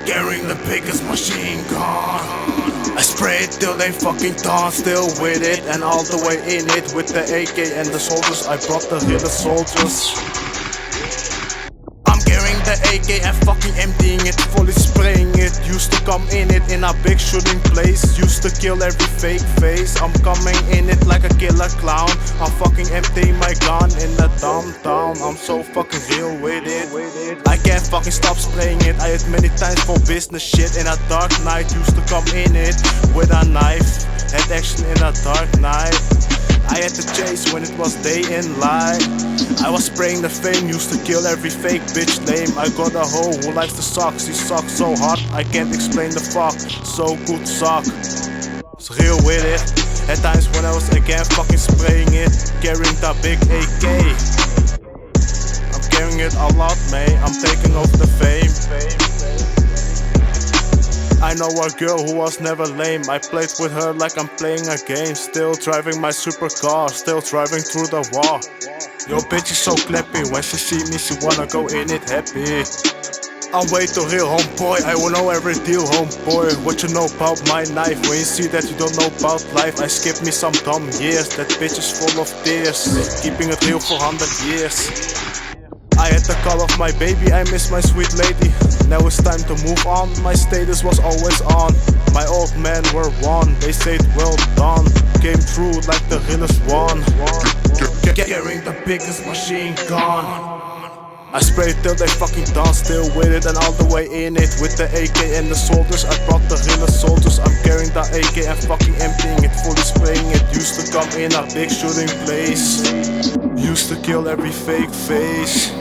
Carrying the biggest machine gun. I spray it till they fucking done, still with it and all the way in it. With the AK and the soldiers, I brought the real soldiers. I'm carrying the AK and fucking emptying it, fully spraying it. Used to come in it in a big shooting place, used to kill every fake face. I'm coming in it like a killer clown. I'm fucking emptying my gun in the downtown. I'm so fucking real with it. I can't fucking stop spraying it. I hit many times for business shit. In a dark night, used to come in it with a knife. Had action in a dark night. I had to chase when it was day in light. I was spraying the fame, used to kill every fake bitch lame. I got a hoe who likes the socks, he sucks so hot I can't explain the fuck, so good suck. It's real with it. At times when I was again fucking spraying it, carrying that big AK. I'm carrying it a lot, mate, I'm taking off the fame. I know a girl who was never lame. I played with her like I'm playing a game. Still driving my supercar, still driving through the wall. Yo bitch is so clappy, when she see me she wanna go in it happy. I'm way too real, homeboy, I will know every deal, homeboy. What you know about my knife, when you see that you don't know about life. I skipped me some dumb years, that bitch is full of tears. Keeping it real for 100 years. I had the call of my baby, I miss my sweet lady. Now it's time to move on, my status was always on. My old men were one, they said well done. Came through like the realest one. Carrying the biggest machine gun. I sprayed till they fucking done, still with it and all the way in it. With the AK and the soldiers, I brought the realest soldiers. I'm carrying the AK and fucking emptying it, fully spraying it. Used to come in a big shooting place, used to kill every fake face.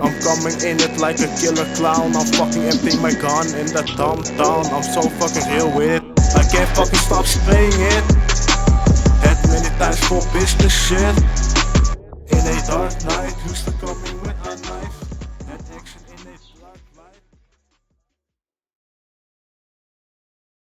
I'm coming in it like a killer clown. I'm fucking emptying my gun in the downtown. I'm so fucking real with it, I can't fucking stop spraying it. Had many times for business shit. In a dark night, used to come in with a knife. Had action in a dark light.